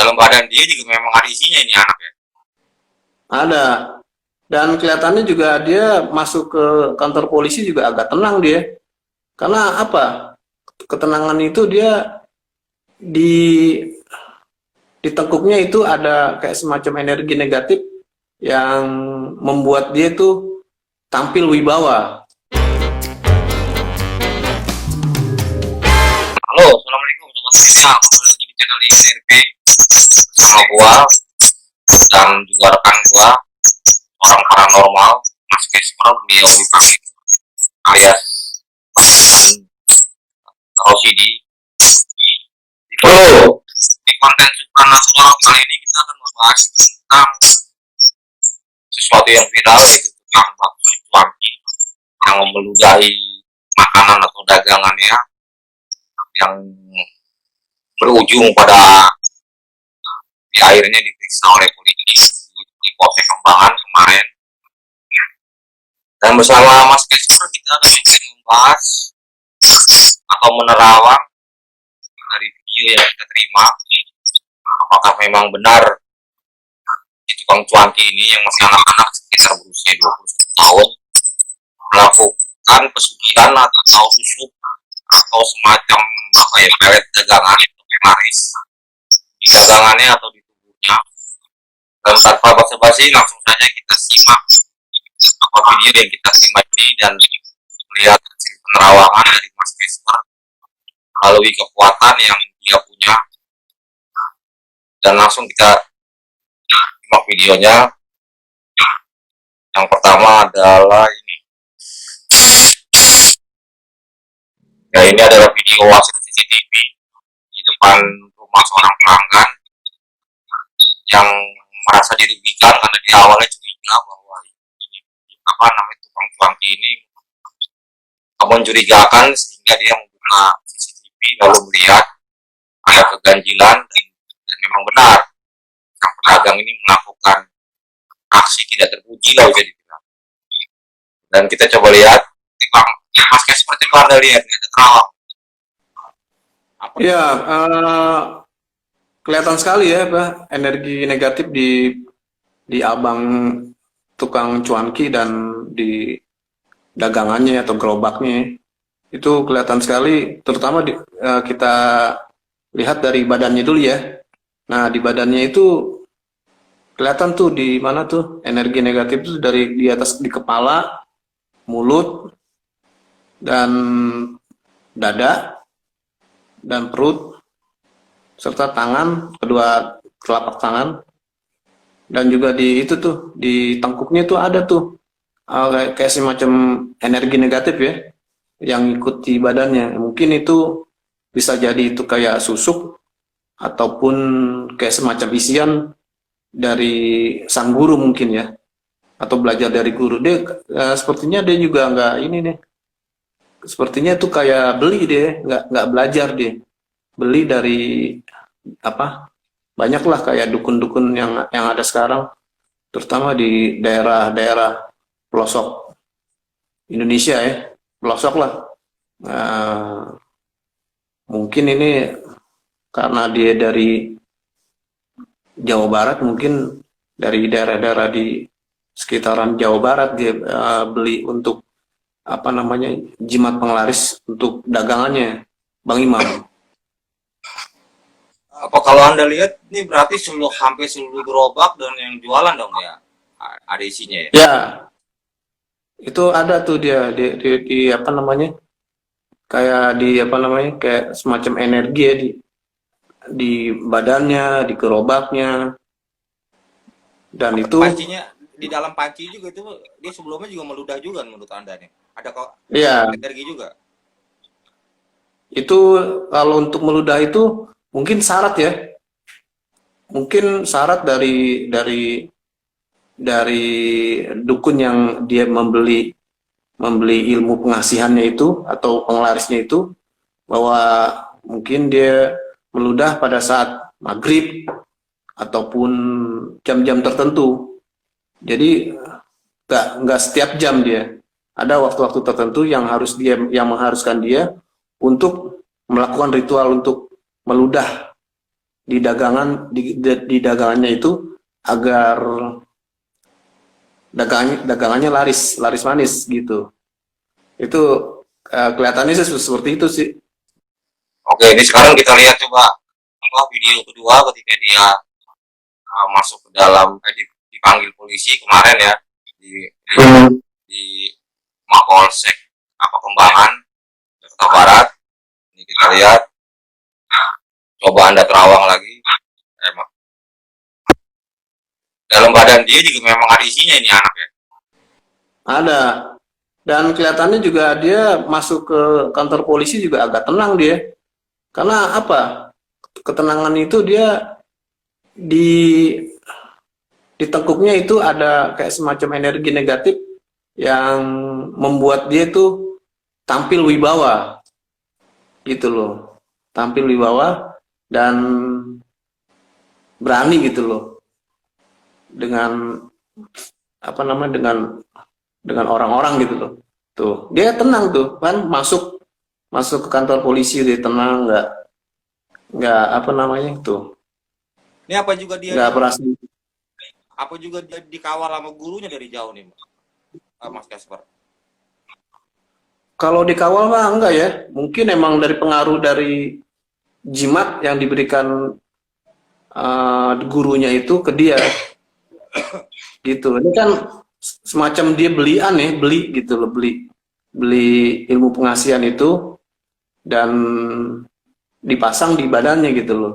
dalam badan dia juga memang ada isinya ini anak ya. Ada. Dan kelihatannya juga dia masuk ke kantor polisi juga agak tenang dia. Karena apa? Ketenangan itu dia di di tengkuknya itu ada kayak semacam energi negatif yang membuat dia itu tampil wibawa. Halo, assalamualaikum sobat semua. Kembali lagi di channel INRP bersama gua dan juga rekan gua orang paranormal Mas Kesper. Beliau dipanggil alias Rosidi. Di konten supernatural kali ini kita akan membahas tentang sesuatu yang viral, yaitu tentang bakso cuanki yang meludahi makanan atau dagangannya, yang berujung pada di akhirnya diperiksa oleh polisi di Polsek Kembangan kemarin. Dan bersama Mas Kesper kita akan membahas atau menerawang dari video yang kita terima, apakah memang benar si tukang cuanki ini yang masih anak-anak sekitar berusia 21 tahun melakukan pesugihan atau rusuk atau semacam apa ya, pelet dagangan atau penglaris di dagangannya atau di tubuhnya. Dan tanpa basa-basi langsung saja kita simak apa video yang kita terima ini dan melihat hasil penerawangan dari Mas Kesper melalui kekuatan yang dia punya. Dan langsung kita simak videonya. Yang pertama adalah ini. Ya, ini adalah video hasil CCTV di depan rumah seorang pelanggan yang merasa dirugikan karena dia awalnya curiga bahwa ini apa namanya tukang cuanki ini mencurigakan, sehingga dia membuka CCTV lalu melihat ada keganjilan dan memang benar sang pedagang ini melakukan aksi tidak terpuji lah bisa dibilang. Dan kita coba lihat, Bang, Mas Kes, seperti Anda lihat ada terawang. Ya, kelihatan sekali ya, Pak, energi negatif di abang tukang cuanki dan di dagangannya atau gerobaknya. Itu kelihatan sekali, terutama kita lihat dari badannya dulu ya. Nah, di badannya itu kelihatan tuh di mana tuh energi negatif itu dari di atas, di kepala, mulut, dan dada, dan perut, serta tangan, kedua telapak tangan, dan juga di itu tuh di tengkuknya tuh ada tuh kayak semacam energi negatif ya yang ikut di badannya. Mungkin itu bisa jadi itu kayak susuk ataupun kayak semacam isian dari sang guru mungkin ya, atau belajar dari guru. Dia sepertinya dia juga nggak ini nih, sepertinya itu kayak beli, dia nggak belajar, dia beli dari apa, banyaklah kayak dukun-dukun yang ada sekarang, terutama di daerah-daerah pelosok Indonesia ya, pelosok lah. Mungkin ini karena dia dari Jawa Barat, mungkin dari daerah-daerah di sekitaran Jawa Barat dia beli untuk apa namanya, jimat penglaris untuk dagangannya, Bang Imam. Apa kalau Anda lihat ini berarti hampir seluruh gerobak dan yang jualan dong ya, ada isinya ya? Ya, itu ada tuh dia di apa namanya, kayak di apa namanya, kayak semacam energi ya di badannya, di gerobaknya, dan itu pancinya di dalam panci juga itu dia sebelumnya juga meludah juga menurut Anda nih. Ada kok ya, energi juga. itu kalau untuk meludah itu mungkin syarat ya, mungkin syarat dari dukun yang dia membeli ilmu pengasihannya itu atau penglarisnya itu, bahwa mungkin dia meludah pada saat maghrib ataupun jam-jam tertentu. Jadi nggak setiap jam, dia ada waktu-waktu tertentu yang mengharuskan dia untuk melakukan ritual untuk meludah di dagangannya itu agar dagangannya laris manis gitu. Itu kelihatannya sih seperti itu sih. Oke, ini sekarang kita lihat coba apa video kedua ketika dia masuk ke dalam dipanggil polisi kemarin ya di Mapolsek apa Kembangan Jakarta Barat. Ini kita lihat, coba Anda terawang lagi. Dalam badan dia juga memang ada isinya ini anak ya. Ada. Dan kelihatannya juga dia masuk ke kantor polisi juga agak tenang dia. Karena apa? Ketenangan itu dia di tengkuknya itu ada kayak semacam energi negatif yang membuat dia tuh tampil wibawa. Gitu loh. Tampil wibawa dan berani gitu loh. Dengan apa namanya dengan orang-orang gitu loh. Tuh, dia tenang tuh, kan masuk ke kantor polisi dia tenang, nggak apa namanya tuh, Ini apa juga dia nggak merasa. apa juga dia dikawal sama gurunya dari jauh nih, Mas Kasper? Kalau dikawal mah enggak ya, mungkin emang dari pengaruh dari jimat yang diberikan gurunya itu ke dia, gitu. Ini kan semacam dia beli gitu loh, beli ilmu pengasihan itu dan dipasang di badannya gitu loh.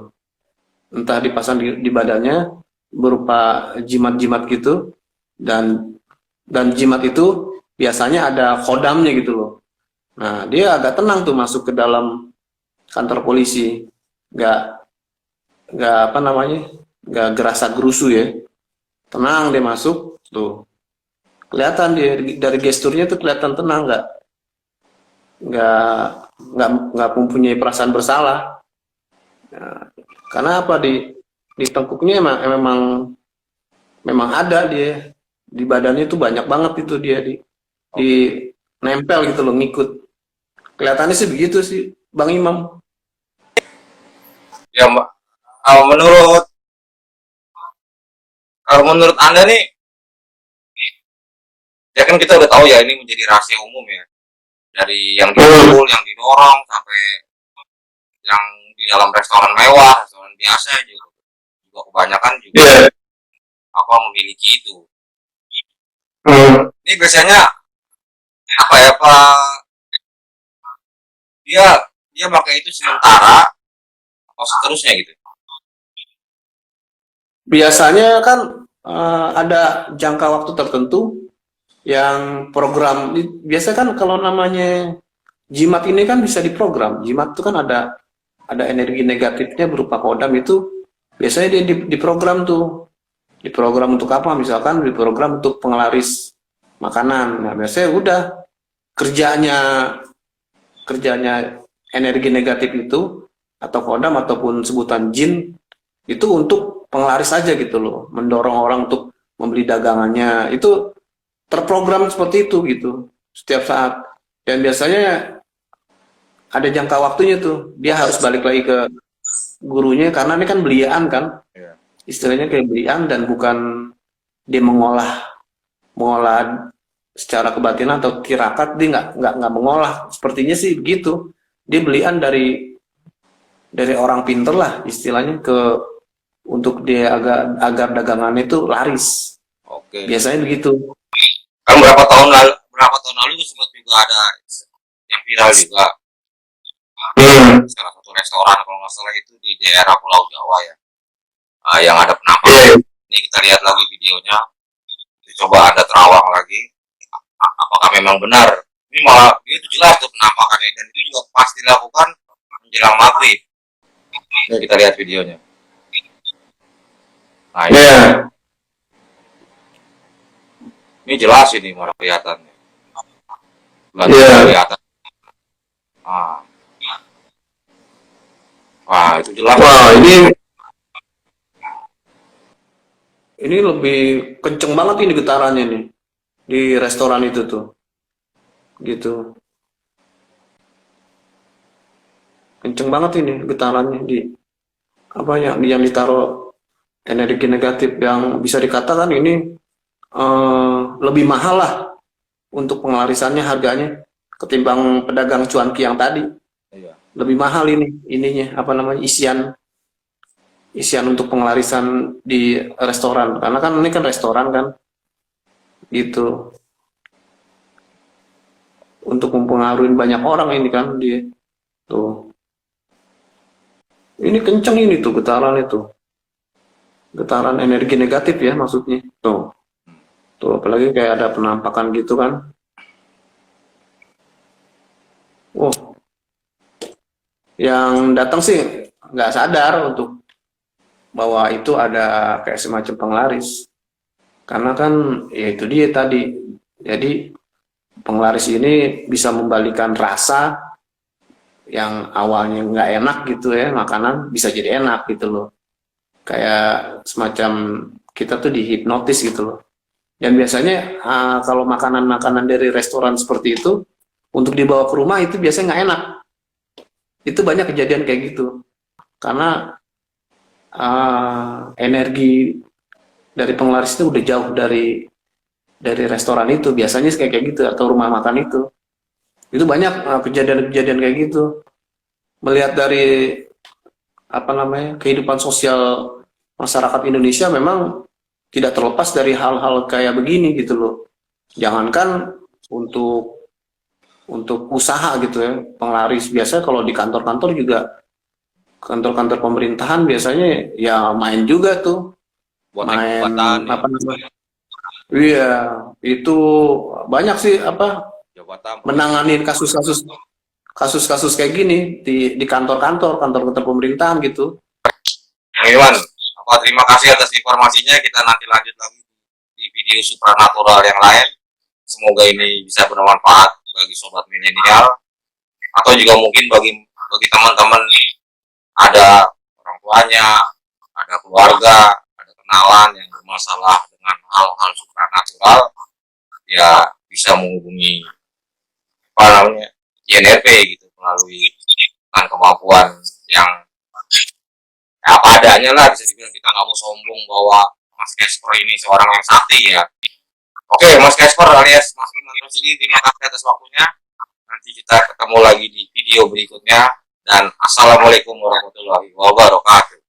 Entah dipasang di badannya berupa jimat-jimat gitu dan jimat itu biasanya ada kodamnya gitu loh. Nah, dia agak tenang tuh masuk ke dalam kantor polisi. Nggak apa namanya? Nggak gerasa gerusu ya. Tenang dia masuk tuh. Kelihatan dia dari gesturnya tuh kelihatan tenang, nggak nggak mempunyai perasaan bersalah. Nah, karena apa di tengkuknya memang ada dia di badannya tuh banyak banget itu dia di nempel gitu loh, ngikut. Kelihatannya sih begitu sih, Bang Imam. Ya, menurut kalau menurut Anda nih, ya kan kita udah tahu ya ini menjadi rahasia umum ya. Dari yang dipukul, yang didorong sampai yang di dalam restoran mewah, restoran biasa juga kebanyakan juga apa memiliki itu. Ini biasanya apa ya Pak? Dia dia pakai itu sementara atau seterusnya gitu. Biasanya kan ada jangka waktu tertentu yang program. Biasa kan kalau namanya jimat ini kan bisa diprogram. Jimat itu kan ada energi negatifnya berupa kodam itu. Biasanya dia diprogram tuh. Diprogram untuk apa? Misalkan diprogram untuk penglaris makanan. Nah, biasanya udah kerjanya energi negatif itu atau kodam ataupun sebutan jin itu untuk penglaris saja gitu loh, mendorong orang untuk membeli dagangannya. Itu terprogram seperti itu gitu setiap saat. Dan biasanya ada jangka waktunya tuh. Dia harus balik lagi ke gurunya karena ini kan belian kan. Istilahnya kayak belian dan bukan dia mengolah secara kebatinan atau tirakat. Dia nggak mengolah, sepertinya sih begitu. Dia belian dari orang pinter lah istilahnya untuk dia agar dagangannya itu laris. Oke. Biasanya begitu. Kan berapa tahun lalu sempat juga ada yang viral juga. Salah satu restoran kalau nggak salah itu di daerah Pulau Jawa ya. Yang ada penampakan. Ini kita lihat lagi videonya. Coba Anda terawang lagi. Apakah memang benar? Ini malah itu jelas tuh penampakannya dan itu juga pas dilakukan menjelang maghrib. Kita lihat videonya. Nah, ini jelas ini malah kelihatan. Kelihatan. Wah, itu jelas. Wah, ini lebih kenceng banget ini getarannya nih di restoran itu tuh. Gitu. Kenceng banget ini getarannya apa yang ditaruh energi negatif yang bisa dikatakan ini lebih mahal lah untuk pengelarisannya harganya ketimbang pedagang cuanki yang tadi. Iya. Lebih mahal ininya apa namanya isian untuk pengelarisan di restoran karena kan ini kan restoran kan gitu untuk mempengaruhi banyak orang ini kan dia tuh ini kenceng ini tuh getaran energi negatif ya maksudnya tuh apalagi kayak ada penampakan gitu kan. Oh, yang datang sih nggak sadar untuk bahwa itu ada kayak semacam penglaris. Karena kan ya itu dia tadi. Jadi penglaris ini bisa membalikan rasa yang awalnya nggak enak gitu ya, makanan bisa jadi enak gitu loh. Kayak semacam kita tuh dihipnotis gitu loh. Dan biasanya kalau makanan-makanan dari restoran seperti itu untuk dibawa ke rumah itu biasanya nggak enak. Itu banyak kejadian kayak gitu. Karena energi dari penglaris itu udah jauh dari restoran itu. Biasanya kayak gitu atau rumah makan itu banyak kejadian-kejadian kayak gitu. Melihat dari apa namanya kehidupan sosial masyarakat Indonesia memang tidak terlepas dari hal-hal kayak begini gitu loh. Jangankan untuk usaha gitu ya, penglaris biasa kalau di kantor-kantor juga kantor-kantor pemerintahan biasanya ya main juga tuh. Buat Main jabatan, apa namanya? Iya, itu banyak sih apa jabatan, menanganin kasus-kasus kayak gini di kantor-kantor pemerintahan gitu. Iwan, terima kasih atas informasinya. Kita nanti lanjut lagi di video supranatural yang lain. Semoga ini bisa bermanfaat bagi sobat milenial atau juga mungkin bagi teman-teman ada orang tuanya, ada keluarga, ada kenalan yang bermasalah dengan hal-hal supranatural, ya bisa menghubungi apa namanya INRP gitu melalui dengan kemampuan yang apa adanya lah, bisa dibilang. Kita nggak mau sombong bahwa Mas Casper ini seorang yang sakti ya. Oke, Mas Casper alias Mas Iman Rosidi, terima kasih atas waktunya. Nanti kita ketemu lagi di video berikutnya dan assalamualaikum warahmatullahi wabarakatuh.